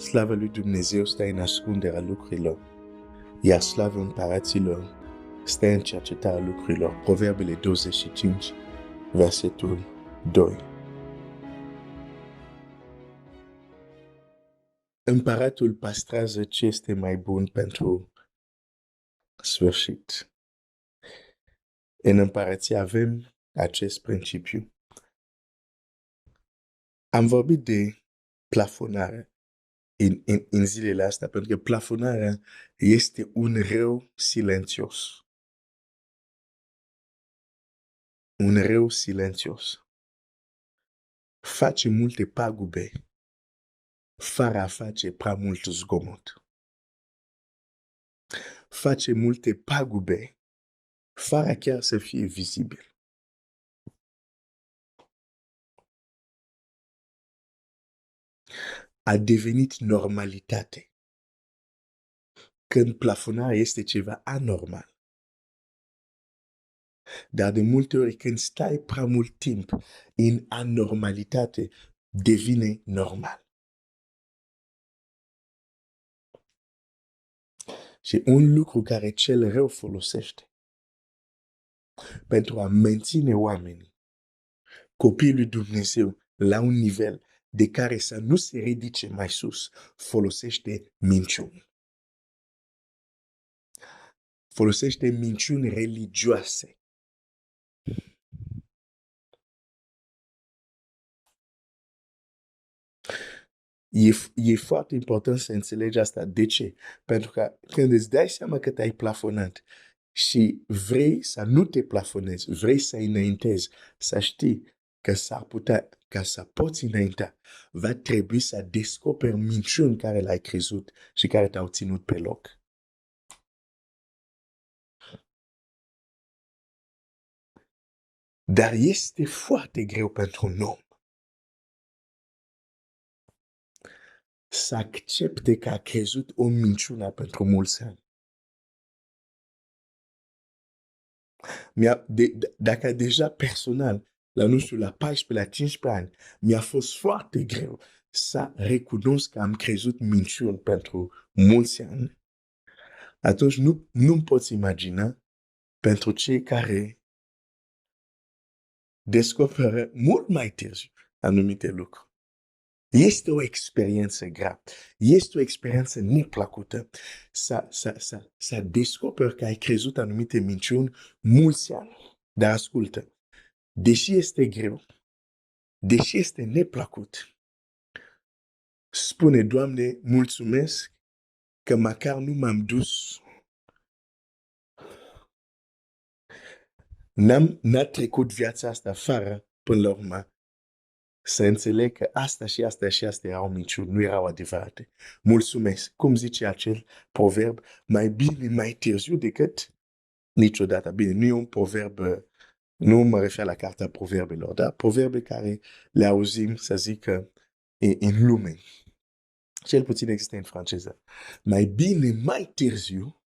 Slavă lui Dumnezeu stă în ascunderea lucrurilor, iar slavă împăraților stă în cercetarea lucrurilor. Proverbele 25, versetul 2. Împăratul păstrează ce este mai bun pentru sfârșit. În împărăție avem acest principiu. Am vorbit de plafonare în zilele astea, pentru că plafonarea este un rău silențios. Un rău silențios. Face multe pagube fără a face prea mult zgomot. Face multe pagube fără chiar să fie vizibil. A devenit normalitate. Când plafonarea este ceva anormal. Dar de multe ori când stai prea mult timp în anormalitate, devine normal. Și un lucru care cel rău folosește pentru a menține oamenii, copiii lui Dumnezeu, la un nivel de care să nu se ridice mai sus, folosește minciuni. Folosește minciuni religioase. E foarte important să înțelegi asta. De ce? Pentru că când îți dai seama că te-ai plafonat și vrei să nu te plafonezi, vrei să înaintezi, să știi că s-ar putea, ca să poți înainta, va trebui să descoperi minciuni care l-ai crezut și care te-au ținut pe loc. Dar este foarte greu pentru un om să accepte că a crezut o minciună pentru mulți ani. Dacă deja personal, la nu știu, la 14, la 15 ani, mi-a fost foarte greu să recunosc că am crezut minciuni pentru mulți ani, atunci nu poți imagina pentru cei care descoperă mult mai târziu anumite lucruri. Este o experiență grea. Este o experiență neplăcută să descoperi că ai crezut anumite minciuni mulți ani. Dar ascultă, deși este greu, deși este neplăcut, spune, Doamne, mulțumesc că măcar nu m-am dus. N-a trecut viața asta fără, până la urmă, să înțeleg că asta și asta și asta erau minciuni, nu erau adevărate. Mulțumesc. Cum zice acel proverb, mai bine mai târziu decât niciodată. Bine, nu e un proverb, nu mă refer la cartea proverbelor, dar proverbe care le auzim, să zic, în lume. Cel puțin există în franceză. Mai bine mai târziu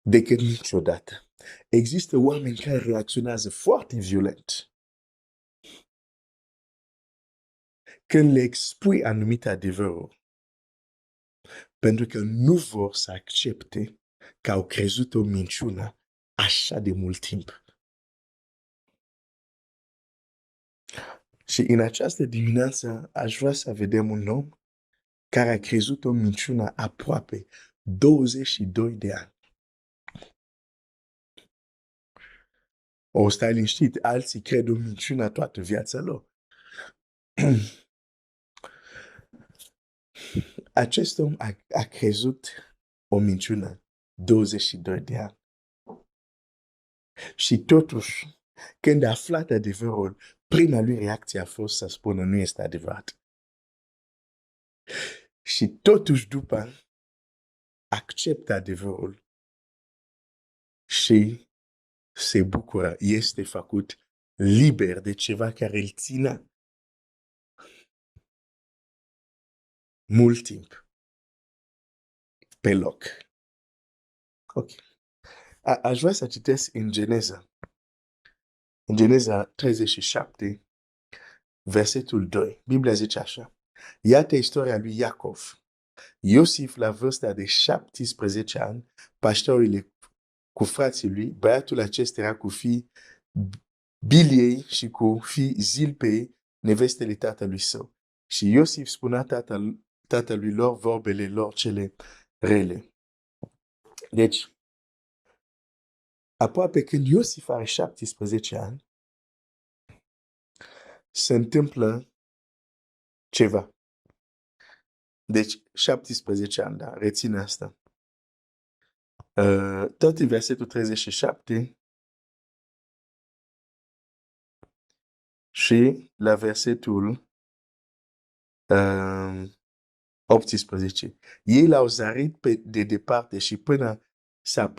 decât niciodată. Există oameni care reacționează foarte violent când le expui anumite adevăruri, pentru că nu vor să accepte că au crezut o minciună așa de mult timp. Și în această dimineață aș vrea să vedem un om care a crezut o minciună aproape 22 de ani. O stai liniștit, alții cred o minciună toată viața lor. Acest om a crezut o minciună 22 de ani. Și totuși, când a aflat adevărul, prima lui reacție a fost să spună nu este adevărat. Și totuși după acceptă adevărul și se bucură, este făcut liber de ceva care îl ținea mult timp pe loc. Ok. Aș vrea să citesc în Geneza. În Geneza 37, versetul 2. Biblia zice așa. Iată istoria lui Iacov. Iosif, la vârsta de 17 ani, paștorile cu frații lui, băiatul acesta era cu fii Biliei și cu fii Zilpei, nevestele tatălui său. Și Iosif spunea tatălui lor vorbele lor cele rele. Deci, aproape când Iosif are 17 ani, se întâmplă ceva. Deci, 17 ani, da, reține asta. Tot în versetul 37 și la versetul 18. Ei l-au zărit de departe și până să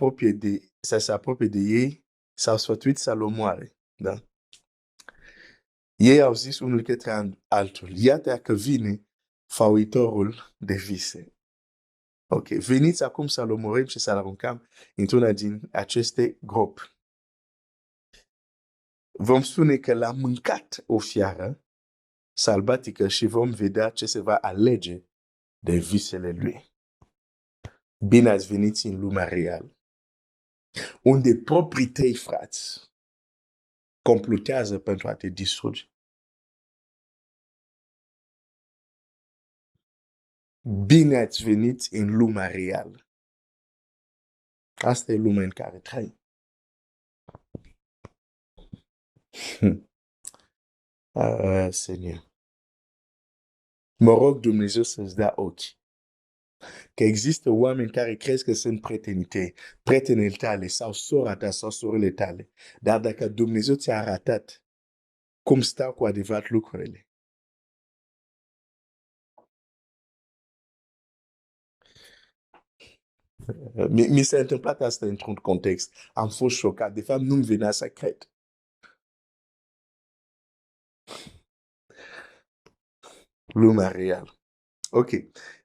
se apropie de ei, s-au sfătuit să-l omoare. Da? Ei au zis unul către altul, iată că vine făuitorul de vise. Ok, veniți acum să-l omorâm și să-l aruncăm într-una din aceste gropi. Vom spune că l-a mâncat o fiară sălbatică și vom vedea ce se va alege de visele lui. Bine ați venit în lumea reală, unde proprii tăi frați complotează pentru a te distruge. Bine ați venit în lumea reală. Asta e lumea în care trăim. Seigneur. Mă rog Dumnezeu să-ți dea ochi. Că există oameni care crezi că sunt prietenii tale sau sora ta sau sorile tale. Dar dacă Dumnezeu ți-a arătat cum stau cu adevărat lucrurile, mi s-a întâmplat asta într-un context. Am fost șocat. De fapt, nu-mi venea să cred. Lumea reală. Ok.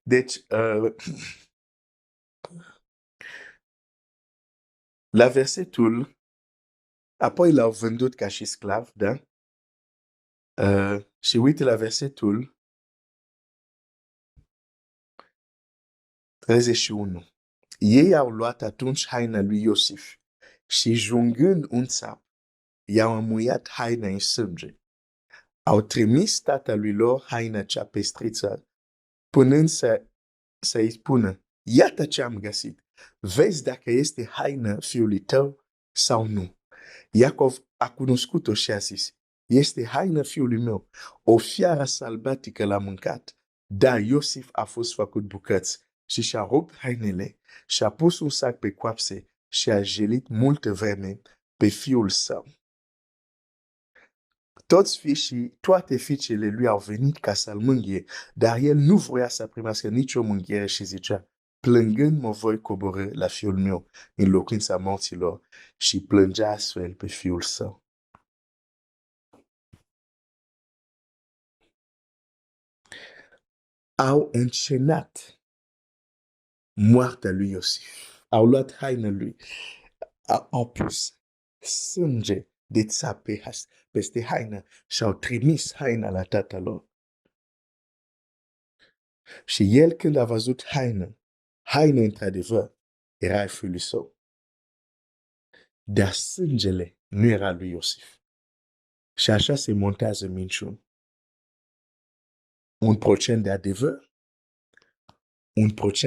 Deci, la versetul, apoi l-au vândut ca și sclav, da? Și uite la versetul 31. Ei au luat atunci haina lui Iosif și jungând un țap, i-au amuiat haina în sânge. Au trimis tatălui lor haina cea pestriță, punând să-i spună, iată ce am găsit, vezi dacă este haina fiului tău sau nu. Iacov a cunoscut-o și a zis, este haina fiului meu, o fiară sălbatică l-a mâncat. Da, Iosif a fost făcut bucăți și și-a rupt hainele și a pus un sac pe coapse și a jelit multă vreme pe fiul său. Toți fiii, toate fiicele lui au venit ca să-l mângâie, dar el nu voia să primească nicio mânghiere și zicea, plângând mă voi coborî la fiul meu în locuința morților, și plângea astfel pe fiul său. Au încenat moartea lui Iosif. Au luat haina lui. Au pus sânge de țap peste haină și au trimis haina la tatălor. Și el, când a văzut haina într-adevăr era fiul său. Dar sângele nu era lui Iosif. Și așa se montează minciuni. 1% de adevăr,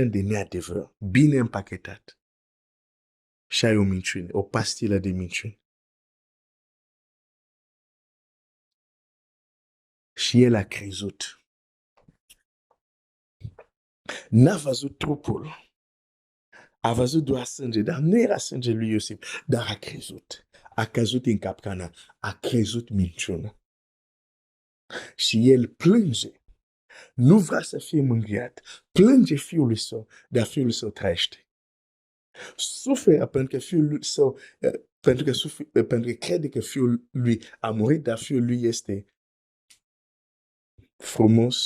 1% de neadevăr, bine împachetat. Și ai o minciune, o pastilă de minciuni. Și el a crezut. N-a văzut trupul. A văzut doar sânge, dar nu era sânge lui Iosif, dar a crezut. A căzut în capcana, a crezut minciună. Și el plânge. Nu vrea să fie mângâiat. Plânge fiul său, dar fiul său trăiește. Suferă pentru că fiul său, pentru că crede că fiul lui a murit, dar fiul lui este frumos,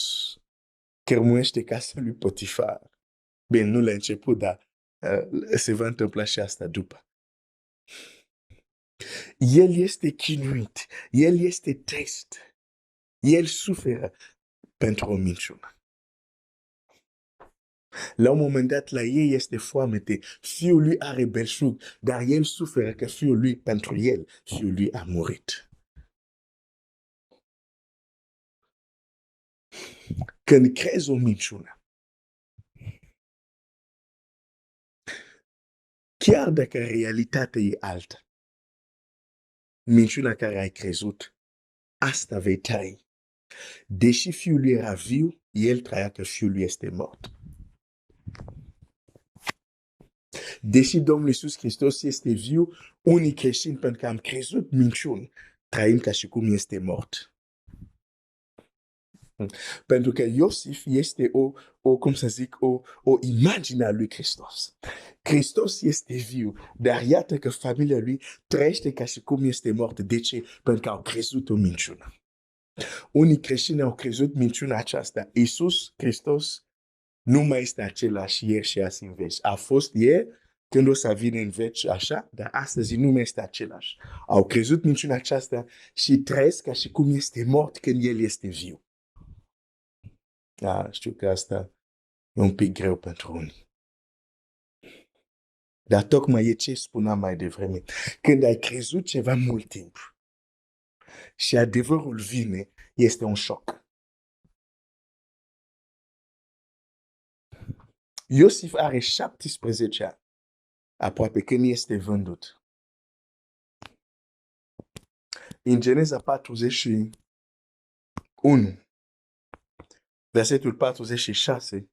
cărmuiește casa lui Potifar. Bine, nu la început, dar se va întâmpla și asta după. El este chinuit, el este trist, el suferă. pentru o minciună. La un moment dat, la ei este foamete. Fiul lui are belșug, dar el suferă că fiul lui, pentru el, fiul lui a murit. Când crezi o minciună, chiar dacă realitatea e altă, minciuna care ai crezut, asta vei trăi. Deși fiul lui era viu, el trăia că fiul lui este mort. Deși Domnul Iisus Hristos este viu, unii creștini, pentru că am crezut minciuni, trăim ca și cum este mort. Pentru că Iosif este cum să zic, o imagine a lui Hristos. Hristos este viu, dar iată că familia lui trăiește ca și cum este mort. De ce? Pentru că au crezut o minciună. Unii creștini au crezut minciuna aceasta. Iisus Hristos nu mai este același ieri și azi în veci. A fost ieri, când o să vină în veci așa, dar astăzi nu mai este același. Au crezut minciuna aceasta și trăiesc ca și cum este mort când El este viu. Știu că asta e un pic greu pentru unii. Dar tocmai e ce spuneam mai devreme. Când ai crezut ceva mult timp și adevărul vine, este un șoc. Iosif are 17 ani, aproape când este vândut. În Geneza 41, versetul 46,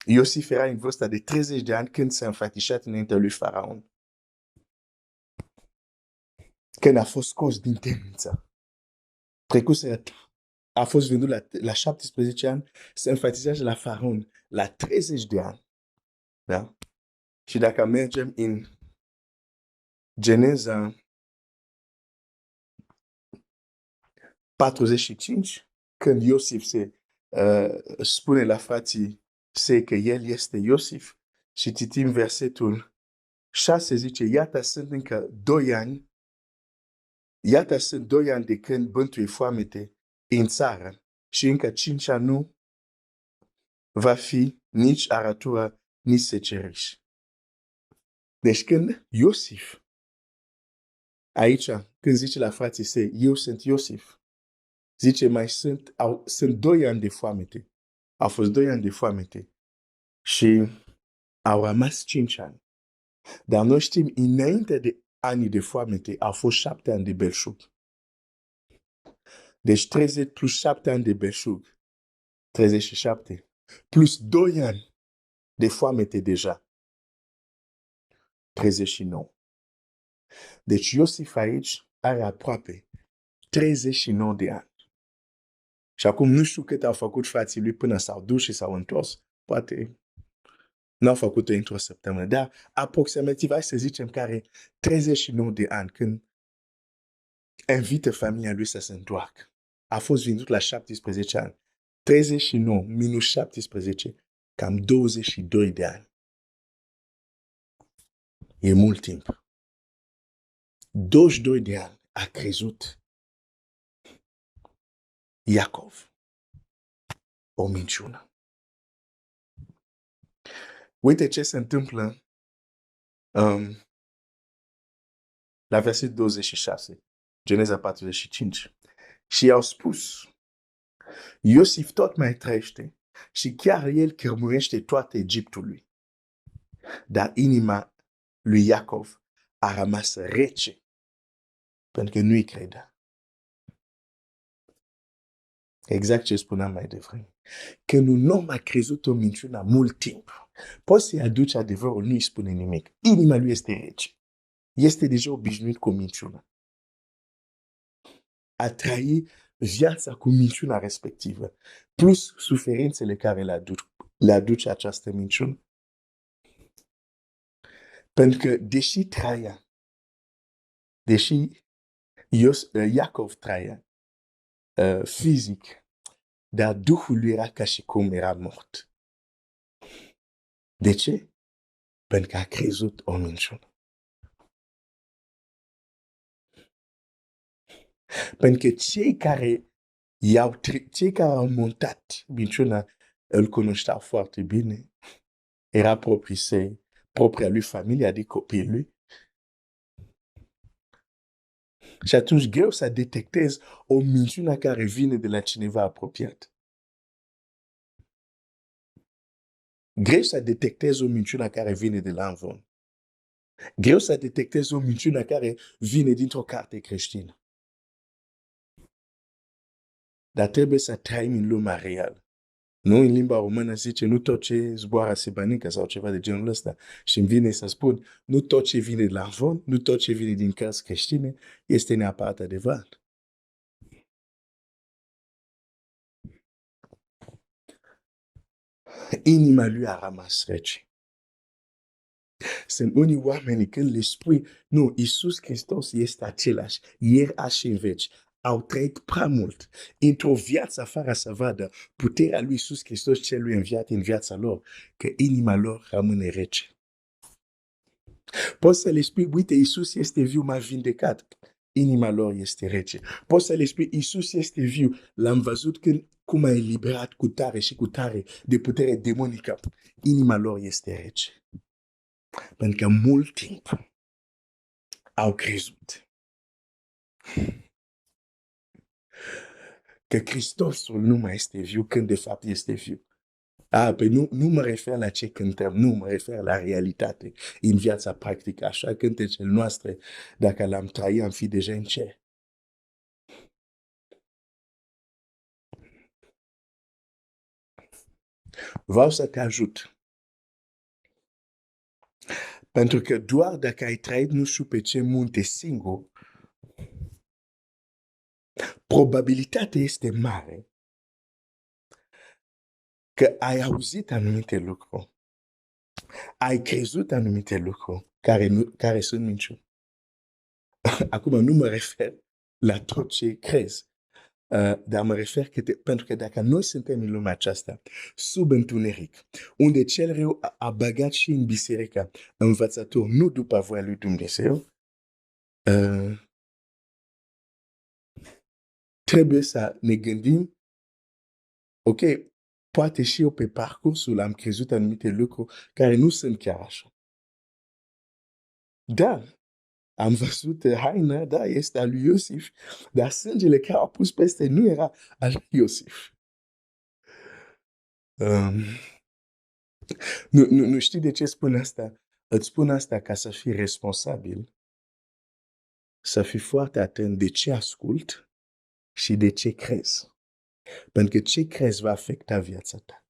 Iosif era în vârsta de 30 de ani când s-a înfățișat înaintea lui Faraon. Când a fost scos din temniță. A fost vândut la 17 ani, se înfățișează la Faraon la 30 de ani. Da? Și dacă mergem în Geneza 45, când Iosif se spune la frații săi că el este Iosif, și citim versetul 6, zice, iată sunt încă 2 ani, iată sunt 2 ani de când bântuie foamete în țară și încă 5 ani nu va fi nici arătură, nici seceriș. Deci când Iosif, aici, când zice la frații săi, eu sunt Iosif, zice, mai sunt 2 ani de foamete. Au fost 2 ani de foamete și au rămas 5 ani. Dar noi știm, înainte de anii de foamete, au fost 7 ani de belșug. Deci 30 plus 7 ani de belșug, 37, plus 2 ani de foamete deja, 39. Deci Iosif aici are aproape 39 de ani. Și acum nu știu cât au făcut frații lui până s-au dus și s-au întors. Poate n-au făcut-o într-o săptămână, dar aproximativ, hai să zicem, că are 39 de ani când invită familia lui să se întoarcă. A fost vândut la 17 ani. 39 minus 17, cam 22 de ani. E mult timp. 22 de ani a crezut Iacov o minciună. Uite ce se întâmplă la versetul 26, Geneza 45. Și i-au spus, Iosif tot mai trăiește și chiar el cărmuiește toate Egiptului. Dar inima lui Iacov a rămas rece pentru că nu-i credea. Exact ce spuneam mai devreme. Când un om a crezut o minciună mult timp, poți să-i aduci adevărul, nu-i spune nimic. Inima lui este rece. Este deja obișnuit cu minciuna. A trăi viața cu minciuna respectivă, plus suferințele care le aduce această minciună. Pentru că deși trăia, deși Iacov trăia fizic, dar Duhul lui era ca și cum era mort. De ce? Pentru că a crezut o minciună. Pentru că cei care au montat minciuna îl cunoșteau foarte bine. Era propria lui familie, adică copiii lui. Și atunci greu să detectezi o minciună care vine de la cineva apropiat. Greu să detectezi o minciună care vine de la învon. Greu să detectezi o minciună care vine dintr-o carte creștină. Dar trebuie să trăim în lumea reală. Nu în limba română zice, nu tot ce zboară se bănică sau ceva de genul ăsta. Și îmi vine să spun, nu tot ce vine de la învon, nu tot ce vine din cărți creștine este neapărat adevărat. Inima lui a rămas rece. Sunt unii oameni când le spui, nu, Iisus Hristos este același, ieri, azi și în veci. Au trăit prea mult. Într-o viață fără să vadă puterea lui Iisus Hristos celui înviat în viața lor, că inima lor rămâne rece. Poți să le spui, uite, Iisus este viu, m-a vindecat. Inima lor este rece. Poți să le spui, Iisus este viu, l-am văzut cum a eliberat cu tare și cu tare de putere demonică. Inima lor este rece. Pentru că mult timp au crezut că Hristosul nu mai este viu când de fapt este viu. Păi nu mă refer la ce cântăm, nu mă refer la realitate în viața practică. Așa cântecele noastre, dacă l-am trăit, am fi deja în cer. Vreau să te ajut. Pentru că doar dacă ai trăit nu știu pe ce munte singur, probabilitatea este mare că ai auzit anumite lucruri, ai crezut anumite lucruri care sunt minciuni. Acum nu mă refer la tot ce crezi, dar mă refer pentru că dacă noi suntem în lumea aceasta, sub întuneric, unde cel rău a băgat și în biserică învățători nu după voia lui Dumnezeu, trebuie să ne gândim, ok, poate și eu pe parcursul am crezut anumite lucruri care nu sunt chiar așa. Dar am văzut haina, da, este a lui Iosif, dar sângele care a pus peste nu era al lui Iosif. Nu știi de ce spun asta? Îți spun asta ca să fii responsabil, să fii foarte atent de ce ascult și de ce crezi. Pentru că ce crezi va afecta viața ta.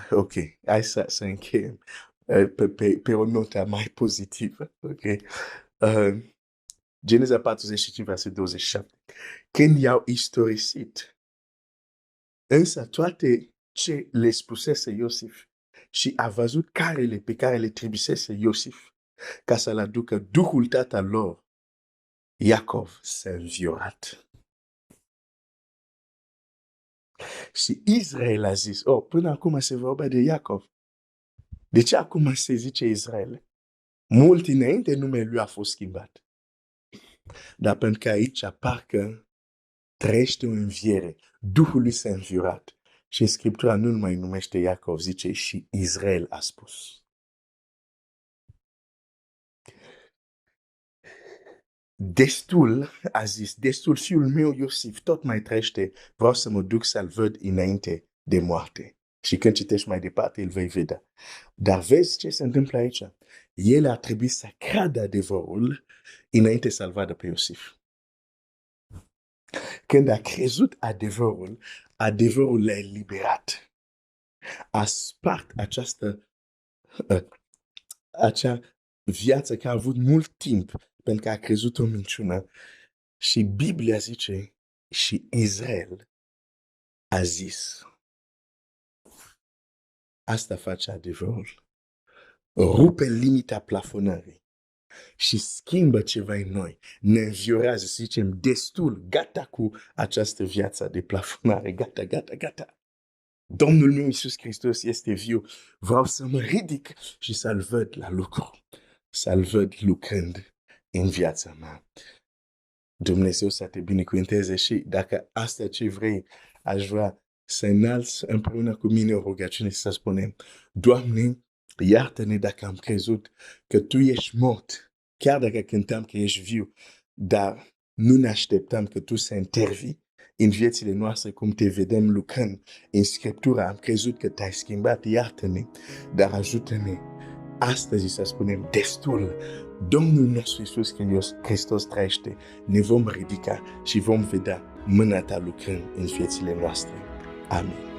Ok, hai să încheiem pe o notă mai pozitivă. Ok. Geneza 45, verset 27. Când i-au istorisit, însă toate ce le spusese Iosif și a văzut carele pe care le trimisese Iosif ca să-l aducă duhul tatălor, Iacov s-a înviorat. Și Israel a zis, până acum se vorbea de Iacov. De ce acum se zice Israel? Mult înainte numele lui a fost schimbat. Dar pentru că aici parcă trăiește o înviere. Duhul lui s-a înviorat. Și Scriptura nu mai numește Iacov, zice și Israel a spus. Destul, a zis, destul, fiul meu Iosif tot mai trăiește, vreau să mă duc să-l văd înainte de moarte. Și când citești mai departe, îl vei vedea. Dar vezi ce se întâmplă aici? El a trebuit să creadă adevărul înainte să-l vadă pe Iosif. Când a crezut adevărul, adevărul l-a eliberat. A spart acea viață care a avut mult timp pentru că a crezut o minciună. Și Biblia zice, și Israel a zis. Asta face adevărul. Rupe limita plafonării și schimbă ceva în noi. Ne înviorează, să zicem, destul, gata cu această viață de plafonare, gata. Domnul meu Iisus Hristos este viu. Vreau să mă ridic și să-L văd la lucru. să-L văd lucrând în viața mea. Dumnezeu să te binecuvânteze și dacă asta ce vrei, aș vrea să înalți împreună cu mine o rugăciune să spunem: Doamne, iartă-ne dacă am crezut că Tu ești mort, chiar dacă cântăm că ești viu, dar nu ne așteptam că Tu să intervii în viețile noastre cum te vedem lucrând în Scriptura. Am crezut că te-ai schimbat, iartă-ne, dar ajută-ne astăzi să spunem destul. Domnul nostru Iisus Hristos trăiește, ne vom ridica și vom vedea mâna Ta lucrând în viețile noastre. Amin.